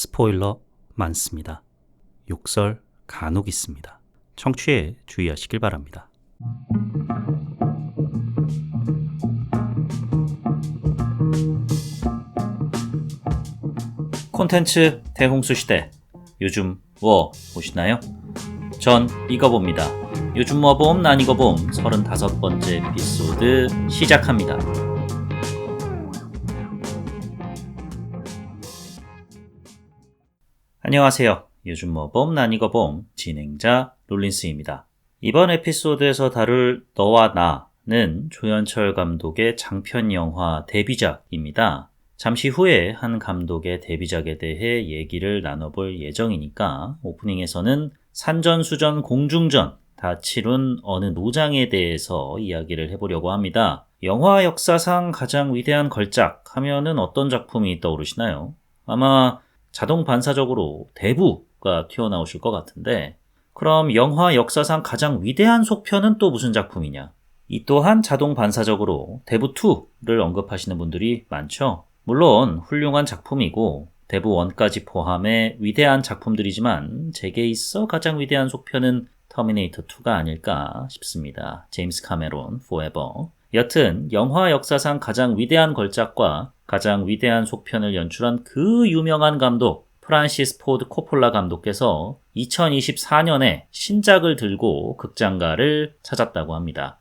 스포일러 많습니다. 욕설 간혹 있습니다. 청취에 주의하시길 바랍니다. 콘텐츠 대홍수 시대, 요즘 뭐 보시나요? 전 이거 봅니다. 요즘 뭐 봄 난 이거 봄 35번째 에피소드 시작합니다. 안녕하세요. 요즘 뭐 봄 난 이거 봄 진행자 롤린스입니다. 이번 에피소드에서 다룰 너와 나는 조연철 감독의 장편 영화 데뷔작입니다. 잠시 후에 한 감독의 데뷔작에 대해 얘기를 나눠볼 예정이니까 오프닝에서는 산전수전 공중전 다 치룬 어느 노장에 대해서 이야기를 해보려고 합니다. 영화 역사상 가장 위대한 걸작 하면은 어떤 작품이 떠오르시나요? 아마 자동 반사적으로 대부가 튀어나오실 것 같은데, 그럼 영화 역사상 가장 위대한 속편은 또 무슨 작품이냐? 이 또한 자동 반사적으로 대부2를 언급하시는 분들이 많죠. 물론 훌륭한 작품이고 대부1까지 포함해 위대한 작품들이지만 제게 있어 가장 위대한 속편은 터미네이터 2가 아닐까 싶습니다. 제임스 카메론, Forever. 여튼 영화 역사상 가장 위대한 걸작과 가장 위대한 속편을 연출한 그 유명한 감독 프란시스 포드 코폴라 감독께서 2024년에 신작을 들고 극장가를 찾았다고 합니다.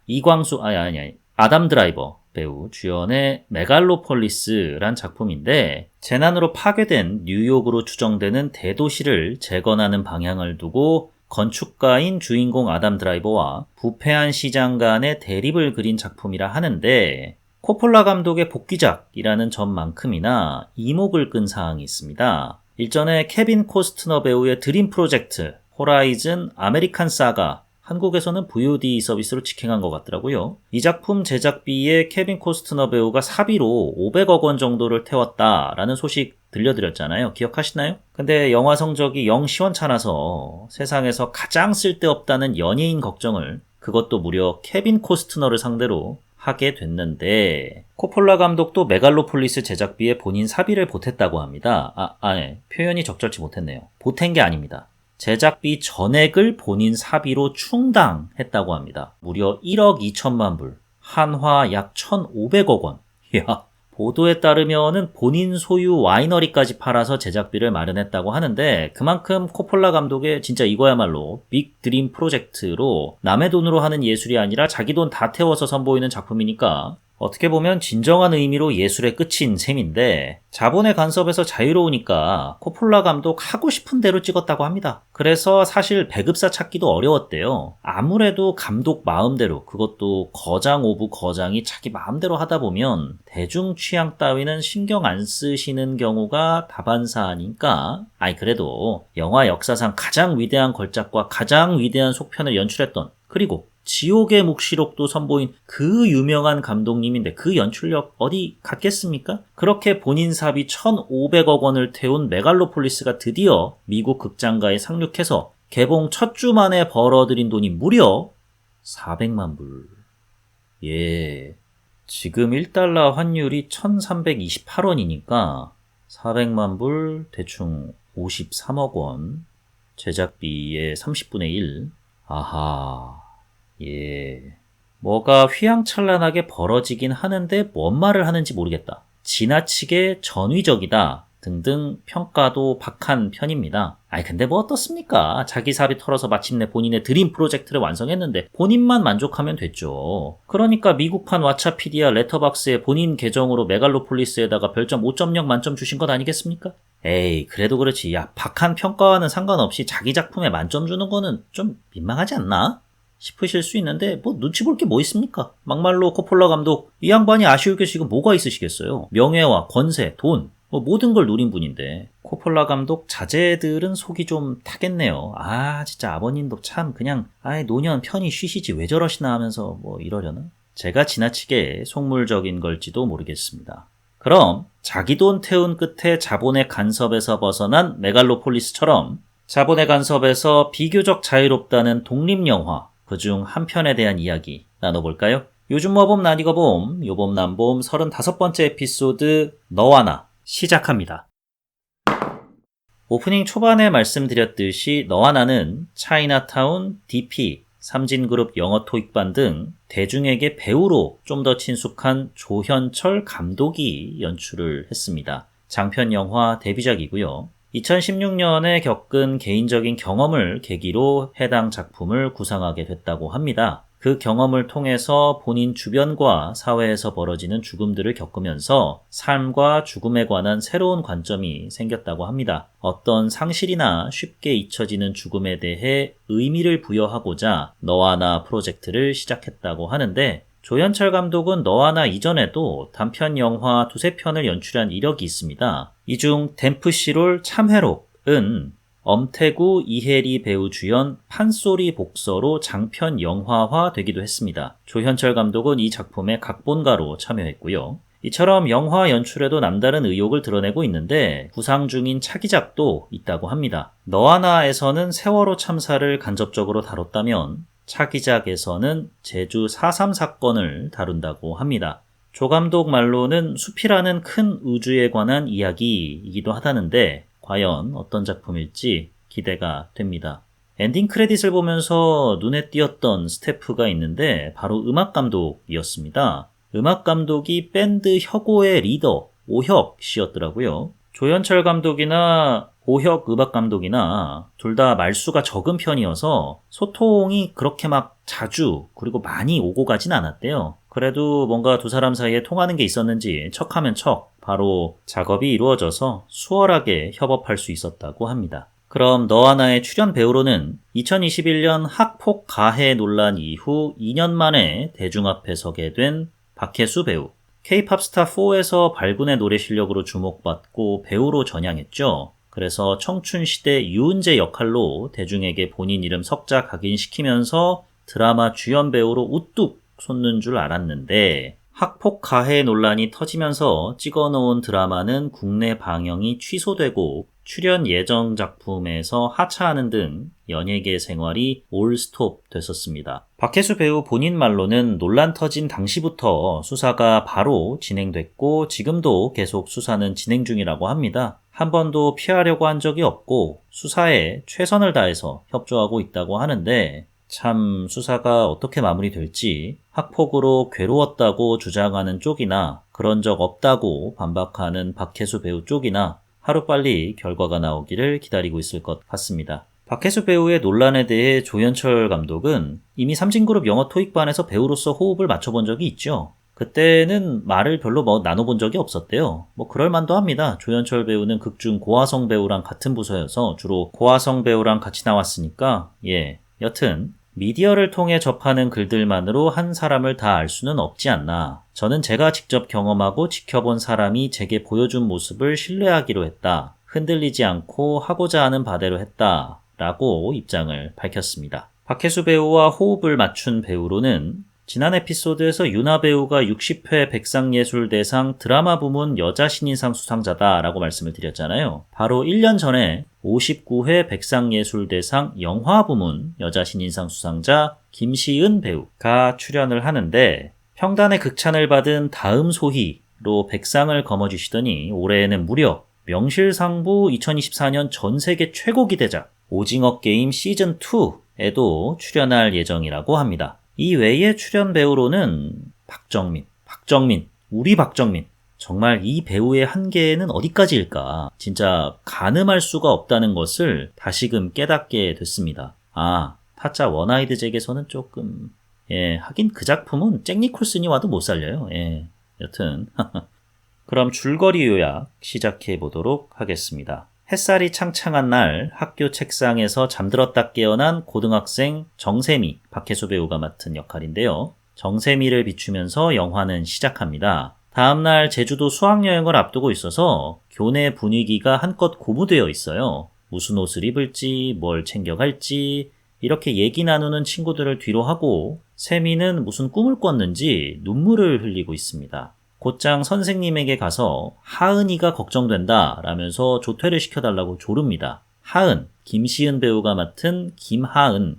아담 드라이버 배우 주연의 메갈로폴리스란 작품인데, 재난으로 파괴된 뉴욕으로 추정되는 대도시를 재건하는 방향을 두고 건축가인 주인공 아담 드라이버와 부패한 시장 간의 대립을 그린 작품이라 하는데, 코폴라 감독의 복귀작이라는 점만큼이나 이목을 끈 사항이 있습니다. 일전에 케빈 코스트너 배우의 드림 프로젝트 호라이즌 아메리칸 사가, 한국에서는 VOD 서비스로 직행한 것 같더라고요. 이 작품 제작비에 케빈 코스트너 배우가 사비로 500억 원 정도를 태웠다라는 소식 들려드렸잖아요. 기억하시나요? 근데 영화 성적이 영 시원찮아서 세상에서 가장 쓸데없다는 연예인 걱정을, 그것도 무려 케빈 코스트너를 상대로 하게 됐는데, 코폴라 감독도 메갈로폴리스 제작비에 본인 사비를 보탰다고 합니다. 표현이 적절치 못했네요. 보탠 게 아닙니다. 제작비 전액을 본인 사비로 충당했다고 합니다. 무려 1억 2천만 불, 한화 약 1,500억 원. 이야, 보도에 따르면은 본인 소유 와이너리까지 팔아서 제작비를 마련했다고 하는데, 그만큼 코폴라 감독의 진짜 이거야말로 빅 드림 프로젝트로 남의 돈으로 하는 예술이 아니라 자기 돈 다 태워서 선보이는 작품이니까 어떻게 보면 진정한 의미로 예술의 끝인 셈인데, 자본의 간섭에서 자유로우니까 코폴라 감독 하고 싶은 대로 찍었다고 합니다. 그래서 사실 배급사 찾기도 어려웠대요. 아무래도 감독 마음대로, 그것도 거장 오브 거장이 자기 마음대로 하다 보면 대중 취향 따위는 신경 안 쓰시는 경우가 다반사니까, 그래도 영화 역사상 가장 위대한 걸작과 가장 위대한 속편을 연출했던, 그리고 지옥의 묵시록도 선보인 그 유명한 감독님인데 그 연출력 어디 같겠습니까? 그렇게 본인 사비 1,500억 원을 태운 메갈로폴리스가 드디어 미국 극장가에 상륙해서 개봉 첫 주 만에 벌어들인 돈이 무려 400만 불. 예, 지금 1달러 환율이 1,328원이니까 400만 불 대충 53억 원, 제작비의 30분의 1. 아하, 예, 뭐가 휘황찬란하게 벌어지긴 하는데 뭔 말을 하는지 모르겠다, 지나치게 전위적이다 등등 평가도 박한 편입니다. 근데 뭐 어떻습니까? 자기 사비 털어서 마침내 본인의 드림 프로젝트를 완성했는데 본인만 만족하면 됐죠. 그러니까 미국판 왓챠피디아 레터박스에 본인 계정으로 메갈로폴리스에다가 별점 5.0 만점 주신 것 아니겠습니까? 그래도 그렇지. 박한 평가와는 상관없이 자기 작품에 만점 주는 거는 좀 민망하지 않나? 싶으실 수 있는데, 뭐 눈치 볼 게 뭐 있습니까? 막말로 코폴라 감독, 이 양반이 아쉬울 게 지금 뭐가 있으시겠어요? 명예와 권세, 돈, 뭐 모든 걸 누린 분인데. 코폴라 감독 자제들은 속이 좀 타겠네요. 진짜 아버님도 참 그냥 노년 편히 쉬시지 왜 저러시나 하면서 뭐 이러려나? 제가 지나치게 속물적인 걸지도 모르겠습니다. 그럼 자기 돈 태운 끝에 자본의 간섭에서 벗어난 메갈로폴리스처럼 자본의 간섭에서 비교적 자유롭다는 독립영화, 그중 한 편에 대한 이야기 나눠볼까요? 요즘 뭐 봄 난 이거 봄, 요봄 난봄 35번째 에피소드 너와 나 시작합니다. 오프닝 초반에 말씀드렸듯이 너와 나는 차이나타운, DP, 삼진그룹 영어 토익반 등 대중에게 배우로 좀 더 친숙한 조현철 감독이 연출을 했습니다. 장편 영화 데뷔작이고요. 2016년에 겪은 개인적인 경험을 계기로 해당 작품을 구상하게 됐다고 합니다. 그 경험을 통해서 본인 주변과 사회에서 벌어지는 죽음들을 겪으면서 삶과 죽음에 관한 새로운 관점이 생겼다고 합니다. 어떤 상실이나 쉽게 잊혀지는 죽음에 대해 의미를 부여하고자 너와 나 프로젝트를 시작했다고 하는데, 조현철 감독은 너와 나 이전에도 단편 영화 두세 편을 연출한 이력이 있습니다. 이 중 댐프시롤 참회록은 엄태구, 이혜리 배우 주연 판소리 복서로 장편 영화화 되기도 했습니다. 조현철 감독은 이 작품의 각본가로 참여했고요. 이처럼 영화 연출에도 남다른 의욕을 드러내고 있는데 구상 중인 차기작도 있다고 합니다. 너와 나에서는 세월호 참사를 간접적으로 다뤘다면 차기작에서는 제주 4.3 사건을 다룬다고 합니다. 조 감독 말로는 숲이라는 큰 우주에 관한 이야기이기도 하다는데 과연 어떤 작품일지 기대가 됩니다. 엔딩 크레딧을 보면서 눈에 띄었던 스태프가 있는데 바로 음악 감독이었습니다. 음악 감독이 밴드 혁오의 리더 오혁 씨였더라고요. 조현철 감독이나 오혁 음악 감독이나 둘 다 말수가 적은 편이어서 소통이 그렇게 막 자주 그리고 많이 오고 가진 않았대요. 그래도 뭔가 두 사람 사이에 통하는 게 있었는지 척하면 척 바로 작업이 이루어져서 수월하게 협업할 수 있었다고 합니다. 그럼 너와 나의 출연 배우로는 2021년 학폭 가해 논란 이후 2년 만에 대중 앞에 서게 된 박혜수 배우. K-팝 스타 4에서 발군의 노래 실력으로 주목받고 배우로 전향했죠. 그래서 청춘시대 유은재 역할로 대중에게 본인 이름 석자 각인시키면서 드라마 주연 배우로 우뚝 솟는 줄 알았는데 학폭 가해 논란이 터지면서 찍어놓은 드라마는 국내 방영이 취소되고 출연 예정 작품에서 하차하는 등 연예계 생활이 올 스톱 됐었습니다. 박혜수 배우 본인 말로는 논란 터진 당시부터 수사가 바로 진행됐고 지금도 계속 수사는 진행 중이라고 합니다. 한 번도 피하려고 한 적이 없고 수사에 최선을 다해서 협조하고 있다고 하는데 참 수사가 어떻게 마무리될지 학폭으로 괴로웠다고 주장하는 쪽이나 그런 적 없다고 반박하는 박혜수 배우 쪽이나 하루빨리 결과가 나오기를 기다리고 있을 것 같습니다. 박혜수 배우의 논란에 대해 조현철 감독은 이미 삼진그룹 영어 토익반에서 배우로서 호흡을 맞춰본 적이 있죠. 그때는 말을 별로 나눠본 적이 없었대요. 그럴 만도 합니다. 조현철 배우는 극중 고화성 배우랑 같은 부서여서 주로 고화성 배우랑 같이 나왔으니까 여튼 미디어를 통해 접하는 글들만으로 한 사람을 다 알 수는 없지 않나. 저는 제가 직접 경험하고 지켜본 사람이 제게 보여준 모습을 신뢰하기로 했다. 흔들리지 않고 하고자 하는 바대로 했다. 라고 입장을 밝혔습니다. 박혜수 배우와 호흡을 맞춘 배우로는 지난 에피소드에서 유나 배우가 60회 백상예술대상 드라마 부문 여자 신인상 수상자다라고 말씀을 드렸잖아요. 바로 1년 전에 59회 백상예술대상 영화 부문 여자 신인상 수상자 김시은 배우가 출연을 하는데 평단의 극찬을 받은 다음 소희로 백상을 거머쥐시더니 올해에는 무려 명실상부 2024년 전세계 최고 기대작 오징어 게임 시즌2에도 출연할 예정이라고 합니다. 이 외에 출연 배우로는 박정민, 우리 박정민. 정말 이 배우의 한계는 어디까지일까? 진짜 가늠할 수가 없다는 것을 다시금 깨닫게 됐습니다. 타짜 원아이드 잭에서는 조금 하긴 그 작품은 잭 니콜슨이 와도 못 살려요. 여튼 그럼 줄거리 요약 시작해 보도록 하겠습니다. 햇살이 창창한 날 학교 책상에서 잠들었다 깨어난 고등학생 정세미, 박혜수 배우가 맡은 역할인데요. 정세미를 비추면서 영화는 시작합니다. 다음날 제주도 수학여행을 앞두고 있어서 교내 분위기가 한껏 고무되어 있어요. 무슨 옷을 입을지, 뭘 챙겨갈지 이렇게 얘기 나누는 친구들을 뒤로 하고 세미는 무슨 꿈을 꿨는지 눈물을 흘리고 있습니다. 곧장 선생님에게 가서 하은이가 걱정된다 라면서 조퇴를 시켜달라고 조릅니다. 하은, 김시은 배우가 맡은 김하은은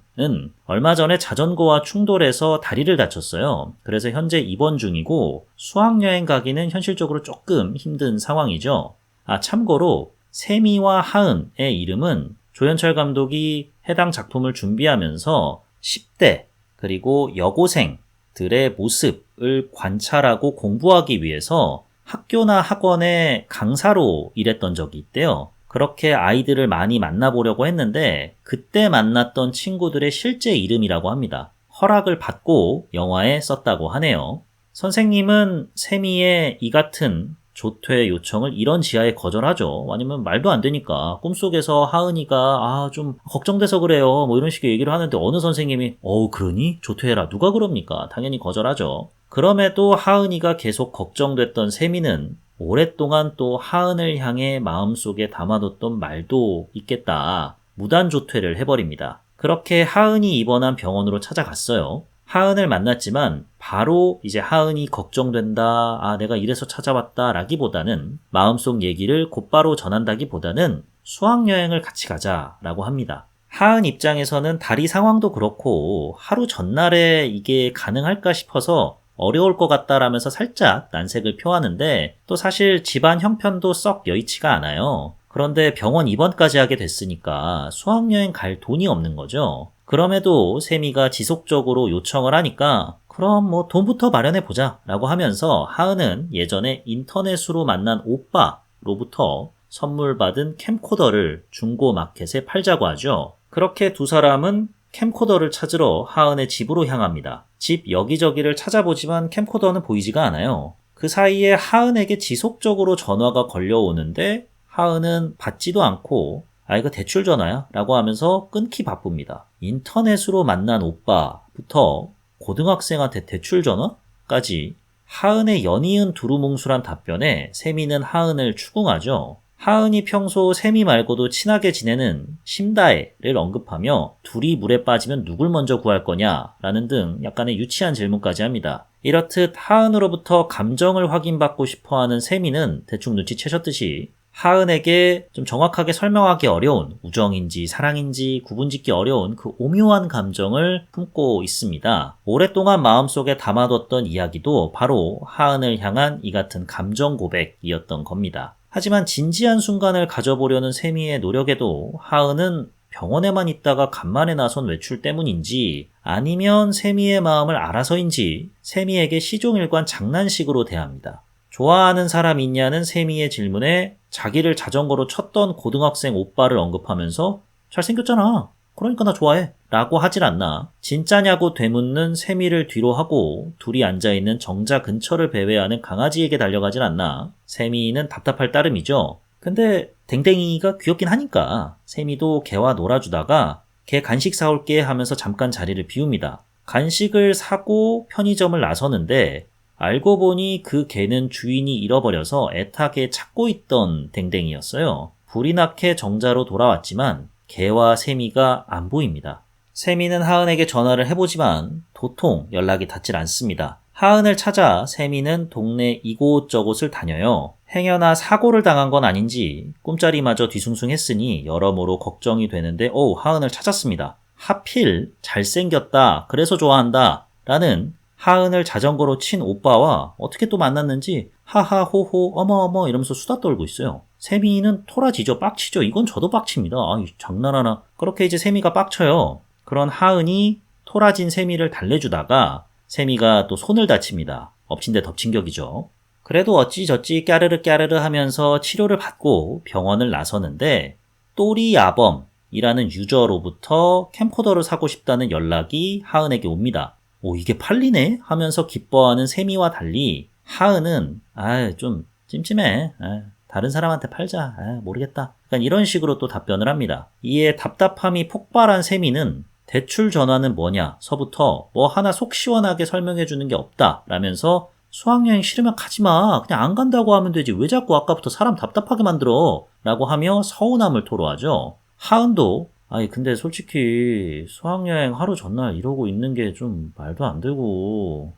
얼마 전에 자전거와 충돌해서 다리를 다쳤어요. 그래서 현재 입원 중이고 수학여행 가기는 현실적으로 조금 힘든 상황이죠. 참고로 세미와 하은의 이름은 조현철 감독이 해당 작품을 준비하면서 10대 그리고 여고생들의 모습을 관찰하고 공부하기 위해서 학교나 학원에 강사로 일했던 적이 있대요. 그렇게 아이들을 많이 만나보려고 했는데 그때 만났던 친구들의 실제 이름이라고 합니다. 허락을 받고 영화에 썼다고 하네요. 선생님은 세미의 이 같은 조퇴 요청을 이런 지하에 거절하죠. 아니면 말도 안 되니까 꿈속에서 하은이가 좀 걱정돼서 그래요 뭐 이런 식의 얘기를 하는데 어느 선생님이 그러니? 조퇴해라. 누가 그럽니까? 당연히 거절하죠. 그럼에도 하은이가 계속 걱정됐던 세미는 오랫동안 또 하은을 향해 마음속에 담아뒀던 말도 있겠다. 무단 조퇴를 해버립니다. 그렇게 하은이 입원한 병원으로 찾아갔어요. 하은을 만났지만 바로 이제 하은이 걱정된다, 내가 이래서 찾아왔다 라기보다는 마음속 얘기를 곧바로 전한다기보다는 수학여행을 같이 가자라고 합니다. 하은 입장에서는 다리 상황도 그렇고 하루 전날에 이게 가능할까 싶어서 어려울 것 같다라면서 살짝 난색을 표하는데 또 사실 집안 형편도 썩 여의치가 않아요. 그런데 병원 입원까지 하게 됐으니까 수학여행 갈 돈이 없는 거죠. 그럼에도 세미가 지속적으로 요청을 하니까 그럼 뭐 돈부터 마련해보자 라고 하면서 하은은 예전에 인터넷으로 만난 오빠로부터 선물 받은 캠코더를 중고 마켓에 팔자고 하죠. 그렇게 두 사람은 캠코더를 찾으러 하은의 집으로 향합니다. 집 여기저기를 찾아보지만 캠코더는 보이지가 않아요. 그 사이에 하은에게 지속적으로 전화가 걸려오는데 하은은 받지도 않고 이거 대출 전화야? 라고 하면서 끊기 바쁩니다. 인터넷으로 만난 오빠부터 고등학생한테 대출 전화까지 하은의 연이은 두루뭉술한 답변에 세미는 하은을 추궁하죠. 하은이 평소 세미 말고도 친하게 지내는 심다혜를 언급하며 둘이 물에 빠지면 누굴 먼저 구할 거냐라는 등 약간의 유치한 질문까지 합니다. 이렇듯 하은으로부터 감정을 확인받고 싶어하는 세미는 대충 눈치채셨듯이 하은에게 좀 정확하게 설명하기 어려운 우정인지 사랑인지 구분짓기 어려운 그 오묘한 감정을 품고 있습니다. 오랫동안 마음속에 담아뒀던 이야기도 바로 하은을 향한 이 같은 감정 고백이었던 겁니다. 하지만 진지한 순간을 가져보려는 세미의 노력에도 하은은 병원에만 있다가 간만에 나선 외출 때문인지 아니면 세미의 마음을 알아서인지 세미에게 시종일관 장난식으로 대합니다. 좋아하는 사람 있냐는 세미의 질문에 자기를 자전거로 쳤던 고등학생 오빠를 언급하면서 잘생겼잖아. 그러니까 나 좋아해. 라고 하질 않나. 진짜냐고 되묻는 세미를 뒤로 하고 둘이 앉아있는 정자 근처를 배회하는 강아지에게 달려가질 않나. 세미는 답답할 따름이죠. 근데 댕댕이가 귀엽긴 하니까 세미도 개와 놀아주다가 개 간식 사올게 하면서 잠깐 자리를 비웁니다. 간식을 사고 편의점을 나서는데 알고 보니 그 개는 주인이 잃어버려서 애타게 찾고 있던 댕댕이였어요. 불이 나게 정자로 돌아왔지만 개와 세미가 안 보입니다. 세미는 하은에게 전화를 해보지만 도통 연락이 닿질 않습니다. 하은을 찾아 세미는 동네 이곳저곳을 다녀요. 행여나 사고를 당한 건 아닌지 꿈자리마저 뒤숭숭했으니 여러모로 걱정이 되는데 하은을 찾았습니다. 하필 잘생겼다, 그래서 좋아한다 라는 하은을 자전거로 친 오빠와 어떻게 또 만났는지 하하호호 어머어머 이러면서 수다 떨고 있어요. 세미는 토라지죠. 빡치죠. 이건 저도 빡칩니다. 장난하나. 그렇게 이제 세미가 빡쳐요. 그런 하은이 토라진 세미를 달래주다가 세미가 또 손을 다칩니다. 엎친 데 덮친 격이죠. 그래도 어찌저찌 까르르 까르르 하면서 치료를 받고 병원을 나서는데 또리야범이라는 유저로부터 캠코더를 사고 싶다는 연락이 하은에게 옵니다. 이게 팔리네? 하면서 기뻐하는 세미와 달리 하은은 좀 찜찜해. 다른 사람한테 팔자. 모르겠다. 약간 이런 식으로 또 답변을 합니다. 이에 답답함이 폭발한 세미는 대출 전화는 뭐냐 서부터 뭐 하나 속 시원하게 설명해 주는 게 없다 라면서 수학여행 싫으면 가지마. 그냥 안 간다고 하면 되지. 왜 자꾸 아까부터 사람 답답하게 만들어? 라고 하며 서운함을 토로하죠. 하은도 근데 솔직히 수학여행 하루 전날 이러고 있는 게 좀 말도 안 되고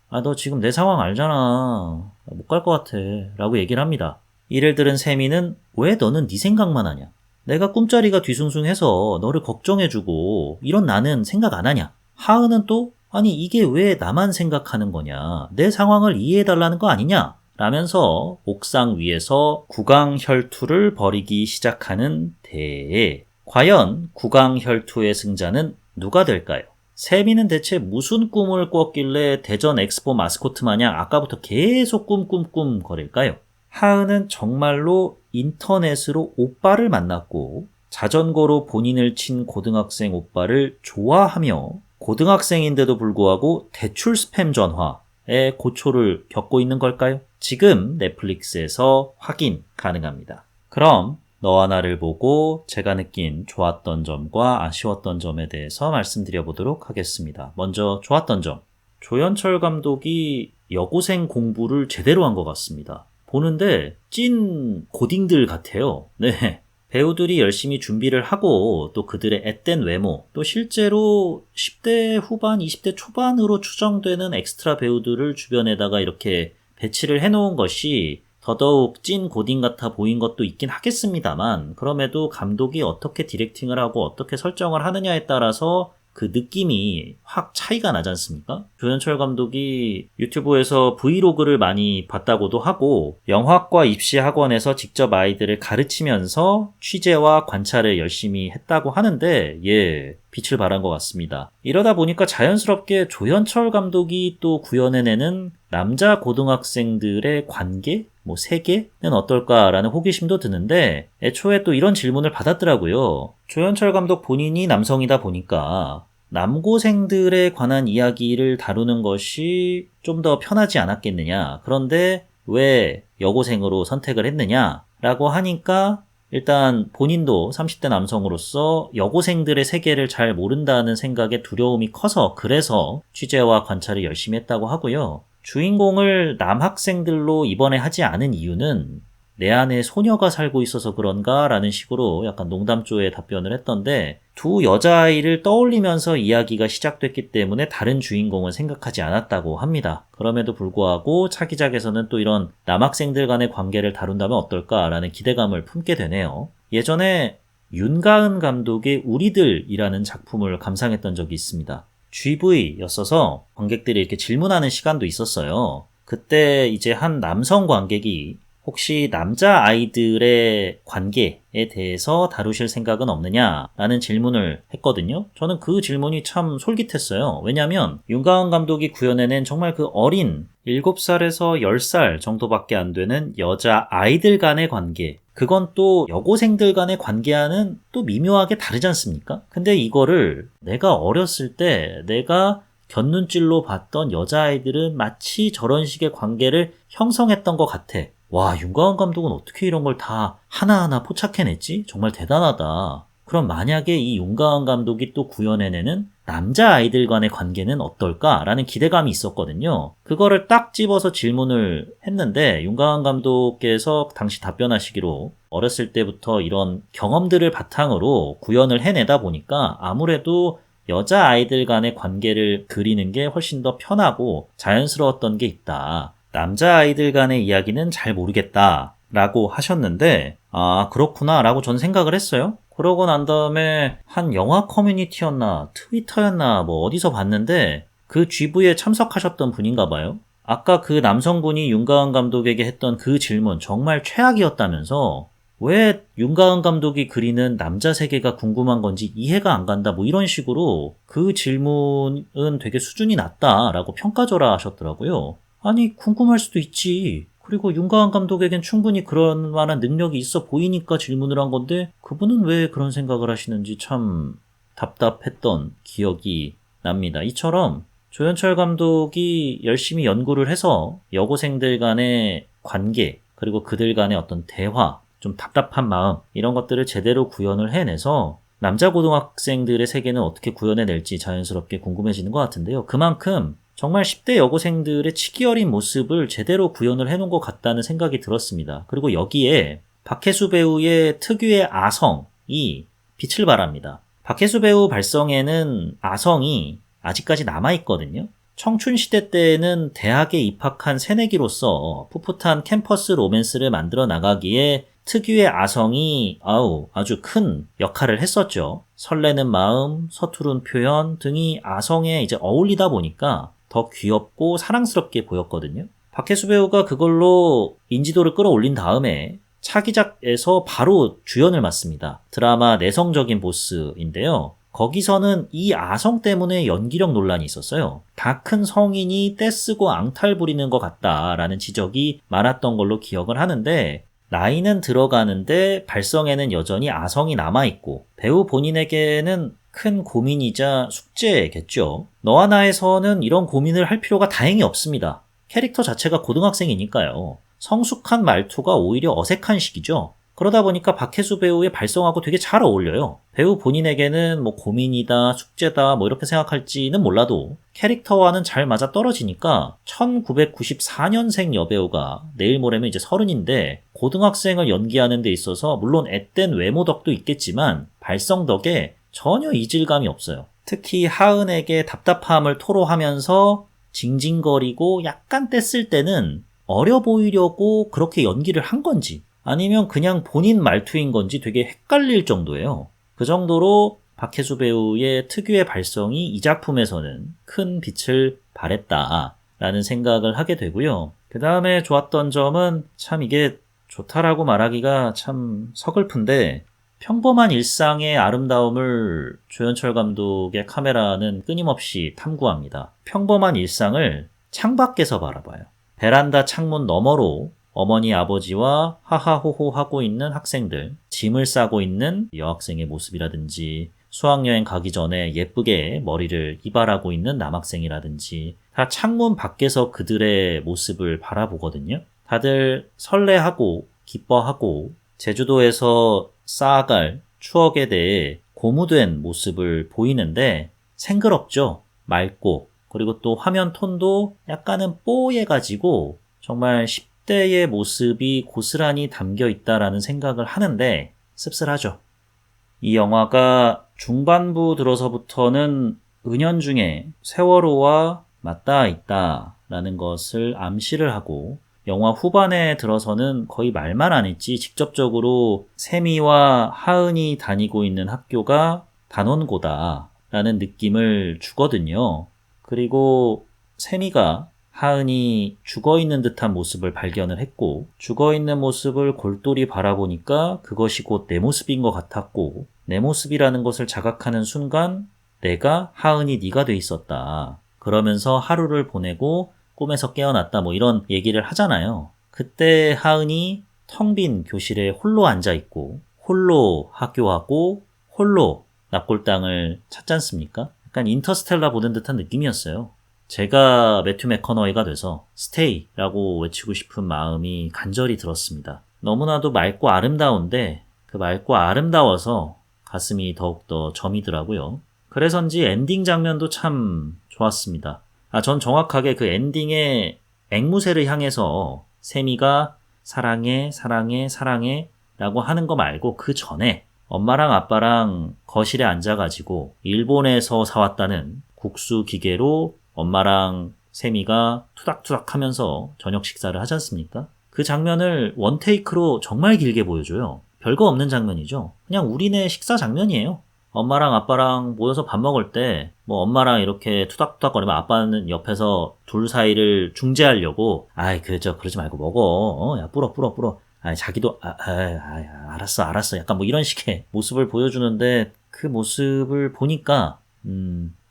너 지금 내 상황 알잖아. 못 갈 것 같아. 라고 얘기를 합니다. 이를 들은 세미는 왜 너는 네 생각만 하냐? 내가 꿈자리가 뒤숭숭해서 너를 걱정해주고 이런 나는 생각 안 하냐? 하은은 또 이게 왜 나만 생각하는 거냐? 내 상황을 이해해달라는 거 아니냐? 라면서 옥상 위에서 구강혈투를 벌이기 시작하는 대회에 과연 구강혈투의 승자는 누가 될까요? 세미는 대체 무슨 꿈을 꿨길래 대전 엑스포 마스코트 마냥 아까부터 계속 꿈 거릴까요? 하은은 정말로 인터넷으로 오빠를 만났고 자전거로 본인을 친 고등학생 오빠를 좋아하며 고등학생인데도 불구하고 대출 스팸 전화에 고초를 겪고 있는 걸까요? 지금 넷플릭스에서 확인 가능합니다. 그럼 너와 나를 보고 제가 느낀 좋았던 점과 아쉬웠던 점에 대해서 말씀드려보도록 하겠습니다. 먼저 좋았던 점. 조연철 감독이 여고생 공부를 제대로 한 것 같습니다. 보는데 찐 고딩들 같아요. 네. 배우들이 열심히 준비를 하고 또 그들의 앳된 외모, 또 실제로 10대 후반, 20대 초반으로 추정되는 엑스트라 배우들을 주변에다가 이렇게 배치를 해놓은 것이 더더욱 찐 고딩 같아 보인 것도 있긴 하겠습니다만, 그럼에도 감독이 어떻게 디렉팅을 하고 어떻게 설정을 하느냐에 따라서 그 느낌이 확 차이가 나지 않습니까? 조연철 감독이 유튜브에서 브이로그를 많이 봤다고도 하고 영화과 입시학원에서 직접 아이들을 가르치면서 취재와 관찰을 열심히 했다고 하는데 빛을 발한 것 같습니다. 이러다 보니까 자연스럽게 조연철 감독이 또 구현해내는 남자 고등학생들의 관계? 세계는 어떨까라는 호기심도 드는데 애초에 또 이런 질문을 받았더라고요. 조연철 감독 본인이 남성이다 보니까 남고생들에 관한 이야기를 다루는 것이 좀 더 편하지 않았겠느냐. 그런데 왜 여고생으로 선택을 했느냐라고 하니까 일단 본인도 30대 남성으로서 여고생들의 세계를 잘 모른다는 생각에 두려움이 커서 그래서 취재와 관찰을 열심히 했다고 하고요. 주인공을 남학생들로 이번에 하지 않은 이유는 내 안에 소녀가 살고 있어서 그런가 라는 식으로 약간 농담조에 답변을 했던데 두 여자아이를 떠올리면서 이야기가 시작됐기 때문에 다른 주인공은 생각하지 않았다고 합니다. 그럼에도 불구하고 차기작에서는 또 이런 남학생들 간의 관계를 다룬다면 어떨까라는 기대감을 품게 되네요. 예전에 윤가은 감독의 우리들이라는 작품을 감상했던 적이 있습니다. GV였어서 관객들이 이렇게 질문하는 시간도 있었어요. 그때 이제 한 남성 관객이 혹시 남자 아이들의 관계에 대해서 다루실 생각은 없느냐라는 질문을 했거든요. 저는 그 질문이 참 솔깃했어요. 왜냐하면 윤가은 감독이 구현해낸 정말 그 어린 7살에서 10살 정도밖에 안 되는 여자 아이들 간의 관계, 그건 또 여고생들 간의 관계와는 또 미묘하게 다르지 않습니까? 근데 이거를 내가 어렸을 때 내가 곁눈질로 봤던 여자아이들은 마치 저런 식의 관계를 형성했던 것 같아. 와, 윤가은 감독은 어떻게 이런 걸 다 하나하나 포착해냈지? 정말 대단하다. 그럼 만약에 이 윤가은 감독이 또 구현해내는 남자아이들 간의 관계는 어떨까라는 기대감이 있었거든요. 그거를 딱 집어서 질문을 했는데 윤가은 감독께서 당시 답변하시기로 어렸을 때부터 이런 경험들을 바탕으로 구현을 해내다 보니까 아무래도 여자아이들 간의 관계를 그리는 게 훨씬 더 편하고 자연스러웠던 게 있다. 남자아이들 간의 이야기는 잘 모르겠다 라고 하셨는데 그렇구나 라고 전 생각을 했어요. 그러고 난 다음에 한 영화 커뮤니티였나 트위터였나 어디서 봤는데 그 GV에 참석하셨던 분인가 봐요. 아까 그 남성분이 윤가은 감독에게 했던 그 질문 정말 최악이었다면서 왜 윤가은 감독이 그리는 남자 세계가 궁금한 건지 이해가 안 간다 이런 식으로 그 질문은 되게 수준이 낮다라고 평가절하 하셨더라고요. 아니 궁금할 수도 있지. 그리고 윤가은 감독에겐 충분히 그런 만한 능력이 있어 보이니까 질문을 한 건데 그분은 왜 그런 생각을 하시는지 참 답답했던 기억이 납니다. 이처럼 조연철 감독이 열심히 연구를 해서 여고생들 간의 관계 그리고 그들 간의 어떤 대화, 좀 답답한 마음 이런 것들을 제대로 구현을 해내서 남자 고등학생들의 세계는 어떻게 구현해낼지 자연스럽게 궁금해지는 것 같은데요. 그만큼 정말 10대 여고생들의 치기 어린 모습을 제대로 구현을 해놓은 것 같다는 생각이 들었습니다. 그리고 여기에 박혜수 배우의 특유의 아성이 빛을 발합니다. 박혜수 배우 발성에는 아성이 아직까지 남아있거든요. 청춘 시대 때에는 대학에 입학한 새내기로서 풋풋한 캠퍼스 로맨스를 만들어 나가기에 특유의 아성이 아주 큰 역할을 했었죠. 설레는 마음, 서투른 표현 등이 아성에 이제 어울리다 보니까 더 귀엽고 사랑스럽게 보였거든요. 박혜수 배우가 그걸로 인지도를 끌어올린 다음에 차기작에서 바로 주연을 맡습니다. 드라마 내성적인 보스인데요. 거기서는 이 아성 때문에 연기력 논란이 있었어요. 다 큰 성인이 떼쓰고 앙탈 부리는 것 같다라는 지적이 많았던 걸로 기억을 하는데, 나이는 들어가는데 발성에는 여전히 아성이 남아있고 배우 본인에게는 큰 고민이자 숙제겠죠. 너와 나에서는 이런 고민을 할 필요가 다행히 없습니다. 캐릭터 자체가 고등학생이니까요. 성숙한 말투가 오히려 어색한 시기죠. 그러다 보니까 박혜수 배우의 발성하고 되게 잘 어울려요. 배우 본인에게는 뭐 고민이다, 숙제다, 뭐 이렇게 생각할지는 몰라도 캐릭터와는 잘 맞아 떨어지니까 1994년생 여배우가 내일 모레면 이제 30인데 고등학생을 연기하는 데 있어서 물론 앳된 외모 덕도 있겠지만 발성 덕에 전혀 이질감이 없어요. 특히 하은에게 답답함을 토로하면서 징징거리고 약간 뗐을 때는 어려 보이려고 그렇게 연기를 한 건지 아니면 그냥 본인 말투인 건지 되게 헷갈릴 정도예요. 그 정도로 박혜수 배우의 특유의 발성이 이 작품에서는 큰 빛을 발했다라는 생각을 하게 되고요. 그 다음에 좋았던 점은 참 이게 좋다라고 말하기가 참 서글픈데 평범한 일상의 아름다움을 조연철 감독의 카메라는 끊임없이 탐구합니다. 평범한 일상을 창밖에서 바라봐요. 베란다 창문 너머로 어머니 아버지와 하하호호 하고 있는 학생들, 짐을 싸고 있는 여학생의 모습이라든지 수학여행 가기 전에 예쁘게 머리를 이발하고 있는 남학생이라든지 다 창문 밖에서 그들의 모습을 바라보거든요. 다들 설레하고 기뻐하고 제주도에서 쌓아갈 추억에 대해 고무된 모습을 보이는데 생그럽죠. 맑고 그리고 또 화면 톤도 약간은 뽀얘가지고 정말 10대의 모습이 고스란히 담겨 있다라는 생각을 하는데 씁쓸하죠. 이 영화가 중반부 들어서부터는 은연중에 세월호와 맞닿아 있다라는 것을 암시를 하고 영화 후반에 들어서는 거의 말만 안 했지 직접적으로 세미와 하은이 다니고 있는 학교가 단원고다라는 느낌을 주거든요. 그리고 세미가 하은이 죽어있는 듯한 모습을 발견을 했고 죽어있는 모습을 골똘히 바라보니까 그것이 곧 내 모습인 것 같았고 내 모습이라는 것을 자각하는 순간 내가 하은이 네가 돼 있었다. 그러면서 하루를 보내고 꿈에서 깨어났다 뭐 이런 얘기를 하잖아요. 그때 하은이 텅 빈 교실에 홀로 앉아있고 홀로 학교하고 홀로 납골당을 찾지 않습니까? 약간 인터스텔라 보는 듯한 느낌이었어요. 제가 매튜 맥커너이가 돼서 스테이라고 외치고 싶은 마음이 간절히 들었습니다. 너무나도 맑고 아름다운데 그 맑고 아름다워서 가슴이 더욱더 저미더라고요. 그래서인지 엔딩 장면도 참 좋았습니다. 전 정확하게 그 엔딩에 앵무새를 향해서 세미가 사랑해, 사랑해, 사랑해 라고 하는 거 말고 그 전에 엄마랑 아빠랑 거실에 앉아가지고 일본에서 사왔다는 국수 기계로 엄마랑 세미가 투닥투닥 하면서 저녁 식사를 하지 않습니까? 그 장면을 원테이크로 정말 길게 보여줘요. 별거 없는 장면이죠. 그냥 우리네 식사 장면이에요. 엄마랑 아빠랑 모여서 밥 먹을 때 뭐 엄마랑 이렇게 투닥투닥거리면 아빠는 옆에서 둘 사이를 중재하려고 그러지 말고 먹어. 야 뿌러. 자기도 알았어. 약간 뭐 이런 식의 모습을 보여주는데 그 모습을 보니까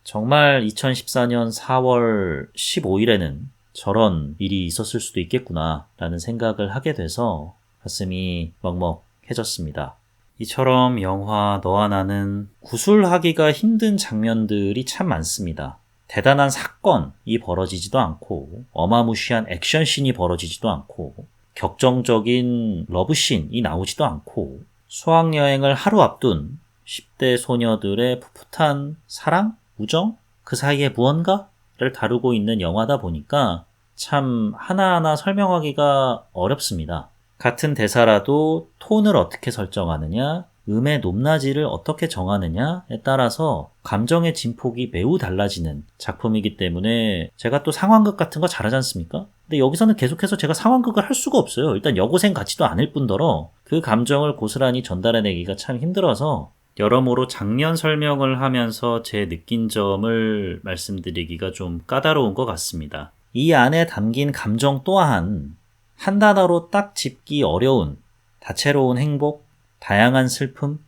정말 2014년 4월 15일에는 저런 일이 있었을 수도 있겠구나 라는 생각을 하게 돼서 가슴이 먹먹해졌습니다. 이처럼 영화 너와 나는 구술하기가 힘든 장면들이 참 많습니다. 대단한 사건이 벌어지지도 않고 어마무시한 액션씬이 벌어지지도 않고 격정적인 러브씬이 나오지도 않고 수학여행을 하루 앞둔 10대 소녀들의 풋풋한 사랑? 우정? 그 사이에 무언가를 다루고 있는 영화다 보니까 참 하나하나 설명하기가 어렵습니다. 같은 대사라도 톤을 어떻게 설정하느냐, 음의 높낮이를 어떻게 정하느냐에 따라서 감정의 진폭이 매우 달라지는 작품이기 때문에 제가 또 상황극 같은 거 잘하지 않습니까? 근데 여기서는 계속해서 제가 상황극을 할 수가 없어요. 일단 여고생 같지도 않을 뿐더러 그 감정을 고스란히 전달해내기가 참 힘들어서 여러모로 장면 설명을 하면서 제 느낀 점을 말씀드리기가 좀 까다로운 것 같습니다. 이 안에 담긴 감정 또한 한 단어로 딱 짚기 어려운 다채로운 행복, 다양한 슬픔,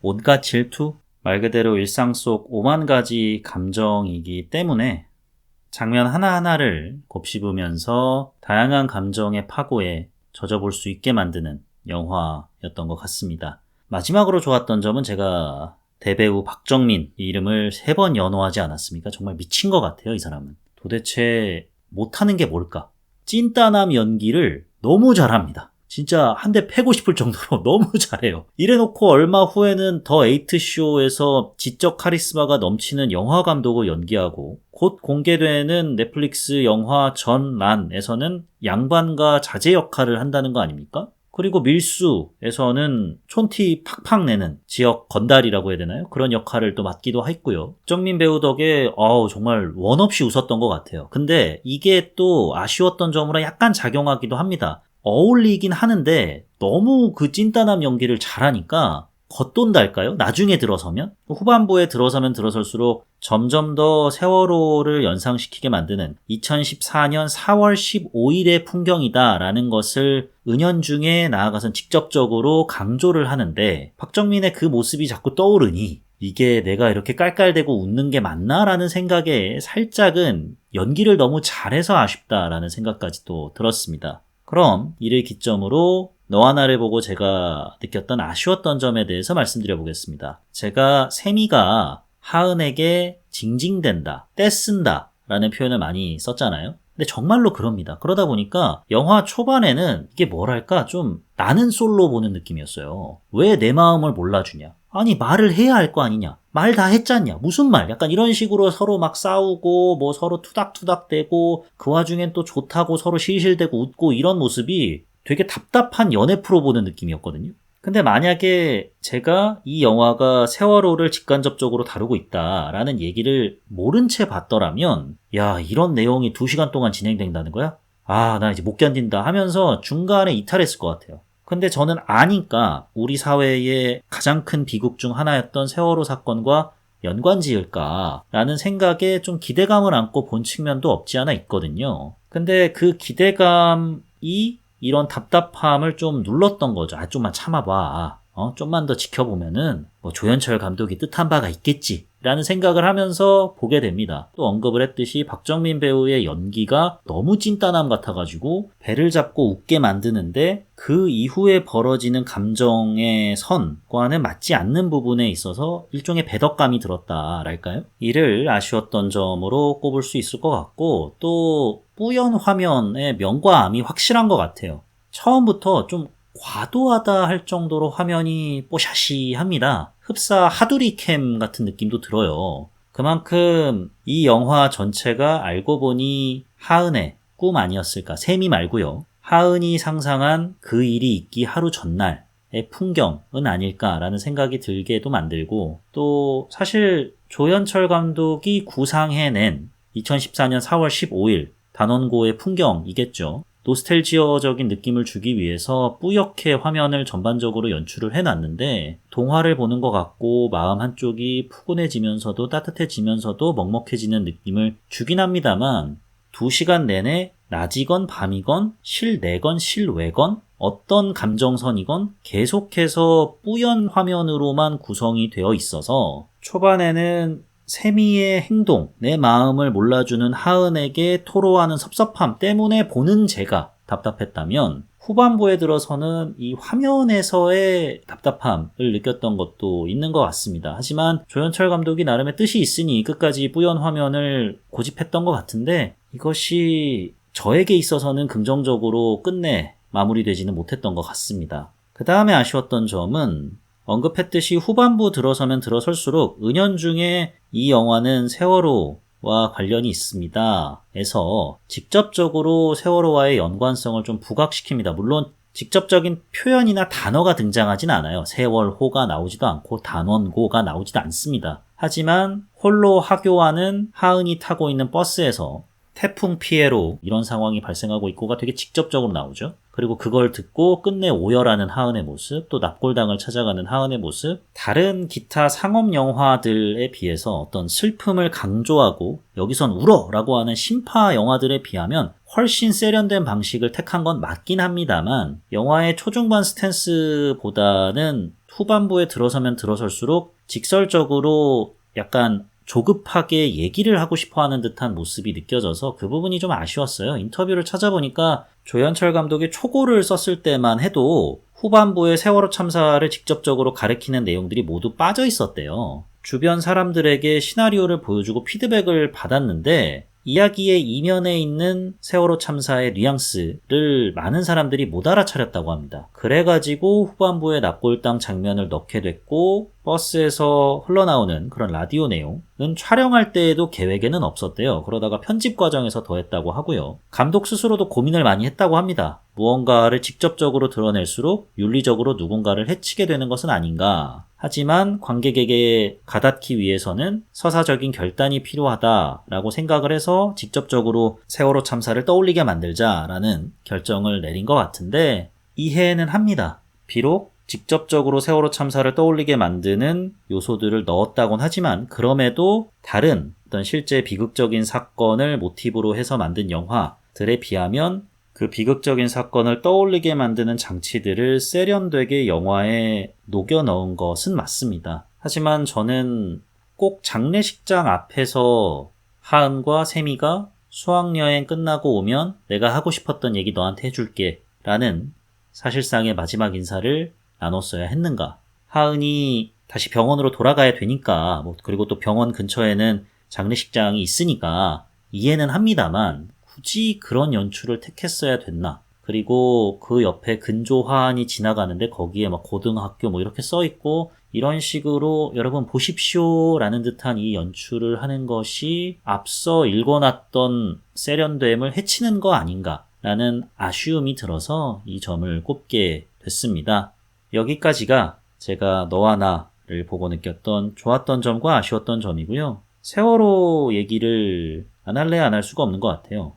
온갖 질투, 말 그대로 일상 속 오만 가지 감정이기 때문에 장면 하나하나를 곱씹으면서 다양한 감정의 파고에 젖어볼 수 있게 만드는 영화였던 것 같습니다. 마지막으로 좋았던 점은 제가 대배우 박정민 이 이름을 3번 연호하지 않았습니까? 정말 미친 것 같아요, 이 사람은. 도대체 못하는 게 뭘까? 찐따남 연기를 너무 잘합니다. 진짜 한 대 패고 싶을 정도로 너무 잘해요. 이래놓고 얼마 후에는 더 에이트쇼에서 지적 카리스마가 넘치는 영화 감독을 연기하고 곧 공개되는 넷플릭스 영화 전란에서는 양반과 자제 역할을 한다는 거 아닙니까? 그리고 밀수에서는 촌티 팍팍 내는 지역 건달이라고 해야 되나요? 그런 역할을 또 맡기도 했고요. 박정민 배우 덕에 정말 원 없이 웃었던 것 같아요. 근데 이게 또 아쉬웠던 점으로 약간 작용하기도 합니다. 어울리긴 하는데 너무 그 찐따남 연기를 잘하니까 겉돈달까요? 나중에 들어서면? 후반부에 들어서면 들어설수록 점점 더 세월호를 연상시키게 만드는 2014년 4월 15일의 풍경이다라는 것을 은연중에 나아가선 직접적으로 강조를 하는데 박정민의 그 모습이 자꾸 떠오르니 이게 내가 이렇게 깔깔대고 웃는 게 맞나라는 생각에 살짝은 연기를 너무 잘해서 아쉽다라는 생각까지 또 들었습니다. 그럼 이를 기점으로 너와 나를 보고 제가 느꼈던 아쉬웠던 점에 대해서 말씀드려 보겠습니다. 제가 세미가 하은에게 징징댄다, 떼쓴다 라는 표현을 많이 썼잖아요. 근데 정말로 그럽니다. 그러다 보니까 영화 초반에는 이게 뭐랄까 좀 나는 솔로 보는 느낌이었어요. 왜 내 마음을 몰라주냐? 아니 말을 해야 할 거 아니냐? 말 다 했잖냐? 무슨 말? 약간 이런 식으로 서로 막 싸우고 뭐 서로 투닥투닥대고 그 와중엔 또 좋다고 서로 실실대고 웃고 이런 모습이 되게 답답한 연애 프로 보는 느낌이었거든요. 근데 만약에 제가 이 영화가 세월호를 직간접적으로 다루고 있다라는 얘기를 모른 채 봤더라면 야 이런 내용이 2시간 동안 진행된다는 거야? 나 이제 못 견딘다 하면서 중간에 이탈했을 것 같아요. 근데 저는 아니까 우리 사회의 가장 큰 비극 중 하나였던 세월호 사건과 연관 지을까라는 생각에 좀 기대감을 안고 본 측면도 없지 않아 있거든요. 근데 그 기대감이 이런 답답함을 좀 눌렀던 거죠. 좀만 참아봐. 좀만 더 지켜보면은 뭐 조연철 감독이 뜻한 바가 있겠지 라는 생각을 하면서 보게 됩니다. 또 언급을 했듯이 박정민 배우의 연기가 너무 찐따남 같아가지고 배를 잡고 웃게 만드는데 그 이후에 벌어지는 감정의 선과는 맞지 않는 부분에 있어서 일종의 배덕감이 들었다랄까요? 이를 아쉬웠던 점으로 꼽을 수 있을 것 같고 또 뿌연 화면의 명과 암이 확실한 것 같아요. 처음부터 좀 과도하다 할 정도로 화면이 뽀샤시합니다. 흡사 하두리캠 같은 느낌도 들어요. 그만큼 이 영화 전체가 알고 보니 하은의 꿈 아니었을까. 세미 말고요. 하은이 상상한 그 일이 있기 하루 전날의 풍경은 아닐까라는 생각이 들게도 만들고 또 사실 조연철 감독이 구상해낸 2014년 4월 15일 단원고의 풍경이겠죠. 노스텔지어적인 느낌을 주기 위해서 뿌옇게 화면을 전반적으로 연출을 해놨는데 동화를 보는 것 같고 마음 한쪽이 푸근해지면서도 따뜻해지면서도 먹먹해지는 느낌을 주긴 합니다만 2시간 내내 낮이건 밤이건 실내건 실외건 어떤 감정선이건 계속해서 뿌연 화면으로만 구성이 되어 있어서 초반에는 세미의 행동, 내 마음을 몰라주는 하은에게 토로하는 섭섭함 때문에 보는 제가 답답했다면 후반부에 들어서는 이 화면에서의 답답함을 느꼈던 것도 있는 것 같습니다. 하지만 조연철 감독이 나름의 뜻이 있으니 끝까지 뿌연 화면을 고집했던 것 같은데 이것이 저에게 있어서는 긍정적으로 끝내 마무리되지는 못했던 것 같습니다. 그 다음에 아쉬웠던 점은 언급했듯이 후반부 들어서면 들어설수록 은연중에 이 영화는 세월호와 관련이 있습니다. 에서 직접적으로 세월호와의 연관성을 좀 부각시킵니다. 물론 직접적인 표현이나 단어가 등장하진 않아요. 세월호가 나오지도 않고 단원고가 나오지도 않습니다. 하지만 홀로 하교하는 하은이 타고 있는 버스에서 태풍 피해로 이런 상황이 발생하고 있고가 되게 직접적으로 나오죠. 그리고 그걸 듣고 끝내 오열하는 하은의 모습, 또 납골당을 찾아가는 하은의 모습, 다른 기타 상업 영화들에 비해서 어떤 슬픔을 강조하고 여기선 울어라고 하는 신파 영화들에 비하면 훨씬 세련된 방식을 택한 건 맞긴 합니다만 영화의 초중반 스탠스보다는 후반부에 들어서면 들어설수록 직설적으로 약간 조급하게 얘기를 하고 싶어하는 듯한 모습이 느껴져서 그 부분이 좀 아쉬웠어요. 인터뷰를 찾아보니까 조연철 감독이 초고를 썼을 때만 해도 후반부에 세월호 참사를 직접적으로 가리키는 내용들이 모두 빠져 있었대요. 주변 사람들에게 시나리오를 보여주고 피드백을 받았는데 이야기의 이면에 있는 세월호 참사의 뉘앙스를 많은 사람들이 못 알아차렸다고 합니다. 그래가지고 후반부에 납골당 장면을 넣게 됐고 버스에서 흘러나오는 그런 라디오 내용은 촬영할 때에도 계획에는 없었대요. 그러다가 편집 과정에서 더했다고 하고요. 감독 스스로도 고민을 많이 했다고 합니다. 무언가를 직접적으로 드러낼수록 윤리적으로 누군가를 해치게 되는 것은 아닌가. 하지만 관객에게 가닿기 위해서는 서사적인 결단이 필요하다라고 생각을 해서 직접적으로 세월호 참사를 떠올리게 만들자라는 결정을 내린 것 같은데 이해는 합니다. 비록 직접적으로 세월호 참사를 떠올리게 만드는 요소들을 넣었다곤 하지만 그럼에도 다른 어떤 실제 비극적인 사건을 모티브로 해서 만든 영화들에 비하면 그 비극적인 사건을 떠올리게 만드는 장치들을 세련되게 영화에 녹여 넣은 것은 맞습니다. 하지만 저는 꼭 장례식장 앞에서 하은과 세미가 수학여행 끝나고 오면 내가 하고 싶었던 얘기 너한테 해줄게 라는 사실상의 마지막 인사를 나눴어야 했는가. 하은이 다시 병원으로 돌아가야 되니까 그리고 또 병원 근처에는 장례식장이 있으니까 이해는 합니다만 굳이 그런 연출을 택했어야 됐나. 그리고 그 옆에 근조화환이 지나가는데 거기에 막 고등학교 이렇게 써있고 이런 식으로 여러분 보십시오 라는 듯한 이 연출을 하는 것이 앞서 읽어놨던 세련됨을 해치는 거 아닌가 라는 아쉬움이 들어서 이 점을 꼽게 됐습니다. 여기까지가 제가 너와 나를 보고 느꼈던 좋았던 점과 아쉬웠던 점이고요. 세월호 얘기를 안 할래 안 할 수가 없는 것 같아요.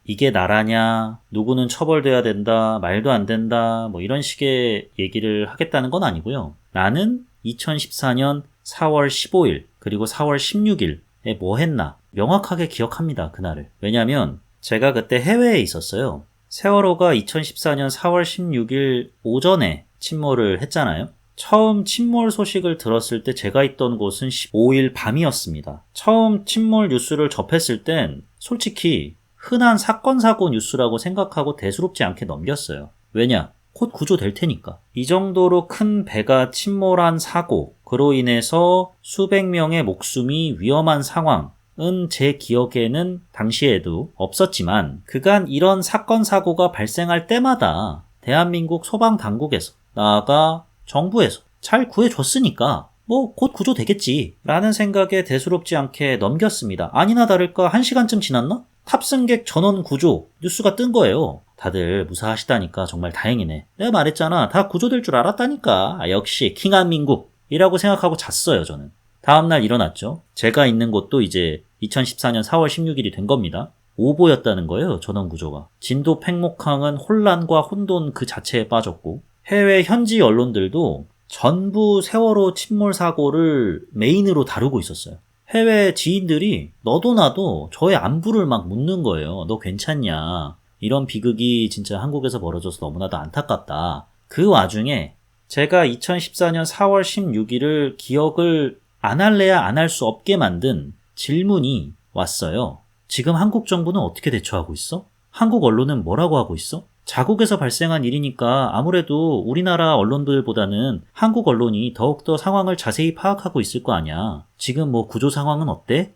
이게 나라냐, 누구는 처벌돼야 된다, 말도 안 된다, 이런 식의 얘기를 하겠다는 건 아니고요. 나는 2014년 4월 15일, 그리고 4월 16일에 뭐 했나, 명확하게 기억합니다, 그날을. 왜냐면, 제가 그때 해외에 있었어요. 세월호가 2014년 4월 16일 오전에 침몰을 했잖아요. 처음 침몰 소식을 들었을 때 제가 있던 곳은 15일 밤이었습니다. 처음 침몰 뉴스를 접했을 땐 솔직히 흔한 사건 사고 뉴스라고 생각하고 대수롭지 않게 넘겼어요. 왜냐? 곧 구조될 테니까. 이 정도로 큰 배가 침몰한 사고, 그로 인해서 수백 명의 목숨이 위험한 상황은 제 기억에는 당시에도 없었지만 그간 이런 사건 사고가 발생할 때마다 대한민국 소방당국에서 나아가 정부에서 잘 구해줬으니까 곧 구조되겠지 라는 생각에 대수롭지 않게 넘겼습니다. 아니나 다를까 1시간쯤 지났나? 탑승객 전원 구조 뉴스가 뜬 거예요. 다들 무사하시다니까 정말 다행이네. 내가 말했잖아. 다 구조될 줄 알았다니까. 역시 킹한민국이라고 생각하고 잤어요, 저는. 다음날 일어났죠. 제가 있는 곳도 이제 2014년 4월 16일이 된 겁니다. 오보였다는 거예요, 전원 구조가. 진도 팽목항은 혼란과 혼돈 그 자체에 빠졌고 해외 현지 언론들도 전부 세월호 침몰 사고를 메인으로 다루고 있었어요. 해외 지인들이 너도 나도 저의 안부를 막 묻는 거예요. 너 괜찮냐? 이런 비극이 진짜 한국에서 벌어져서 너무나도 안타깝다. 그 와중에 제가 2014년 4월 16일을 기억을 안 할래야 안 할 수 없게 만든 질문이 왔어요. 지금 한국 정부는 어떻게 대처하고 있어? 한국 언론은 뭐라고 하고 있어? 자국에서 발생한 일이니까 아무래도 우리나라 언론들보다는 한국 언론이 더욱더 상황을 자세히 파악하고 있을 거 아니야. 지금 구조 상황은 어때?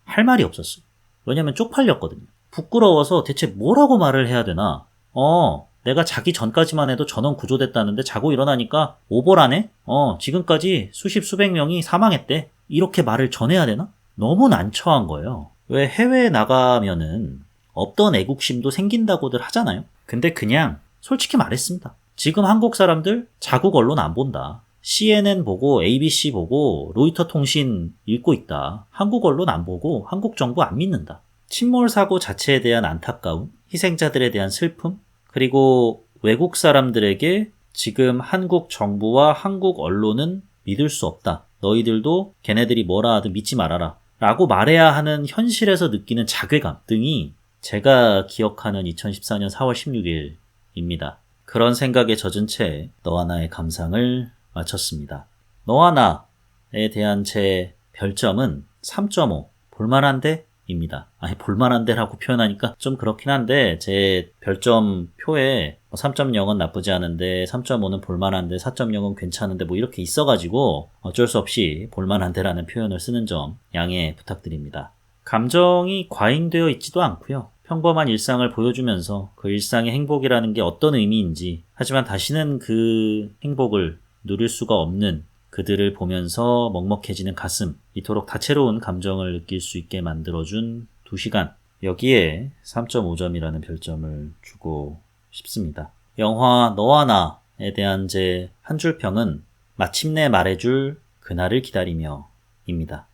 할 말이 없었어. 왜냐면 쪽팔렸거든요. 부끄러워서 대체 뭐라고 말을 해야 되나? 내가 자기 전까지만 해도 전원 구조됐다는데 자고 일어나니까 오보라네? 지금까지 수십 수백 명이 사망했대. 이렇게 말을 전해야 되나? 너무 난처한 거예요. 왜 해외에 나가면은 없던 애국심도 생긴다고들 하잖아요. 근데 그냥 솔직히 말했습니다. 지금 한국 사람들 자국 언론 안 본다. CNN 보고 ABC 보고 로이터 통신 읽고 있다. 한국 언론 안 보고 한국 정부 안 믿는다. 침몰 사고 자체에 대한 안타까움, 희생자들에 대한 슬픔, 그리고 외국 사람들에게 지금 한국 정부와 한국 언론은 믿을 수 없다. 너희들도 걔네들이 뭐라 하든 믿지 말아라. 라고 말해야 하는 현실에서 느끼는 자괴감 등이 제가 기억하는 2014년 4월 16일입니다. 그런 생각에 젖은 채 너와 나의 감상을 마쳤습니다. 너와 나에 대한 제 별점은 3.5 볼만한데? 입니다. 아니 볼만한데라고 표현하니까 좀 그렇긴 한데 제 별점 표에 3.0은 나쁘지 않은데 3.5는 볼만한데 4.0은 괜찮은데 뭐 이렇게 있어가지고 어쩔 수 없이 볼만한데라는 표현을 쓰는 점 양해 부탁드립니다. 감정이 과잉되어 있지도 않고요. 평범한 일상을 보여주면서 그 일상의 행복이라는 게 어떤 의미인지 하지만 다시는 그 행복을 누릴 수가 없는 그들을 보면서 먹먹해지는 가슴, 이토록 다채로운 감정을 느낄 수 있게 만들어준 2시간. 여기에 3.5점이라는 별점을 주고 싶습니다. 영화 너와 나에 대한 제 한 줄 평은 마침내 말해줄 그날을 기다리며 입니다.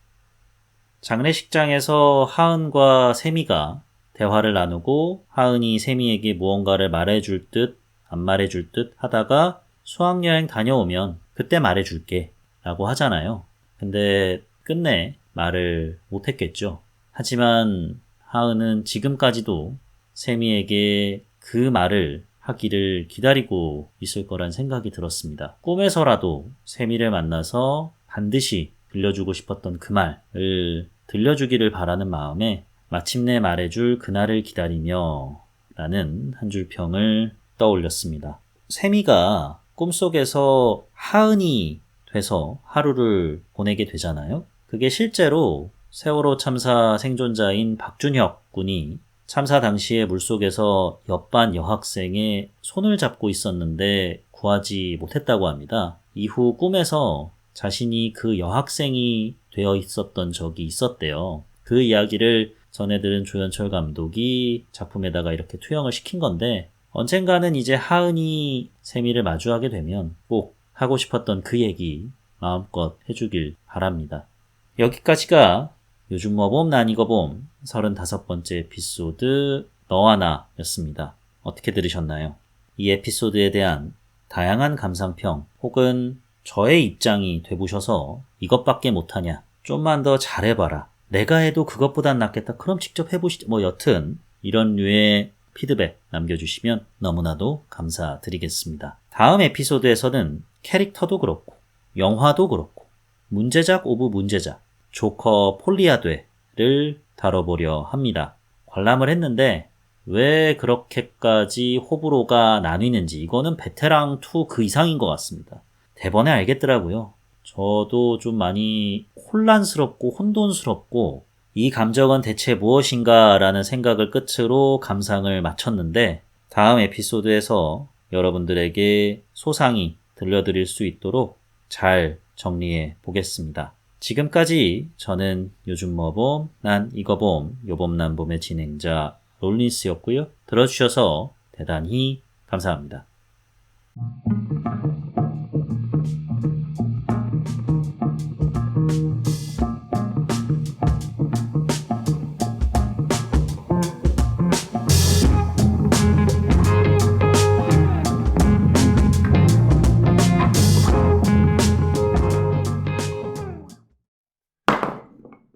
장례식장에서 하은과 세미가 대화를 나누고 하은이 세미에게 무언가를 말해줄 듯 안 말해줄 듯 하다가 수학여행 다녀오면 그때 말해줄게 라고 하잖아요. 근데 끝내 말을 못했겠죠. 하지만 하은은 지금까지도 세미에게 그 말을 하기를 기다리고 있을 거란 생각이 들었습니다. 꿈에서라도 세미를 만나서 반드시 들려주고 싶었던 그 말을 들려주기를 바라는 마음에 마침내 말해줄 그날을 기다리며 라는 한 줄 평을 떠올렸습니다. 세미가 꿈속에서 하은이 돼서 하루를 보내게 되잖아요. 그게 실제로 세월호 참사 생존자인 박준혁 군이 참사 당시에 물속에서 옆반 여학생의 손을 잡고 있었는데 구하지 못했다고 합니다. 이후 꿈에서 자신이 그 여학생이 되어 있었던 적이 있었대요. 그 이야기를 전해 들은 조연철 감독이 작품에다가 이렇게 투영을 시킨 건데 언젠가는 이제 하은이 세미를 마주하게 되면 꼭 하고 싶었던 그 얘기 마음껏 해주길 바랍니다. 여기까지가 요즘 뭐 봄 난 이거 봄 35번째 에피소드 너와 나 였습니다. 어떻게 들으셨나요? 이 에피소드에 대한 다양한 감상평 혹은 저의 입장이 돼보셔서 이것밖에 못하냐 좀만 더 잘해봐라 내가 해도 그것보단 낫겠다 그럼 직접 해보시죠 뭐 여튼 이런 류의 피드백 남겨주시면 너무나도 감사드리겠습니다. 다음 에피소드에서는 캐릭터도 그렇고 영화도 그렇고 문제작 오브 문제작 조커 폴리아되를 다뤄보려 합니다. 관람을 했는데 왜 그렇게까지 호불호가 나뉘는지 이거는 베테랑2 그 이상인 것 같습니다. 대번에 알겠더라고요. 저도 좀 많이 혼란스럽고 혼돈스럽고 이 감정은 대체 무엇인가 라는 생각을 끝으로 감상을 마쳤는데 다음 에피소드에서 여러분들에게 소상히 들려드릴 수 있도록 잘 정리해 보겠습니다. 지금까지 저는 요즘 뭐 봄, 난 이거 봄, 요봄 난 봄의 진행자 롤린스였고요. 들어주셔서 대단히 감사합니다.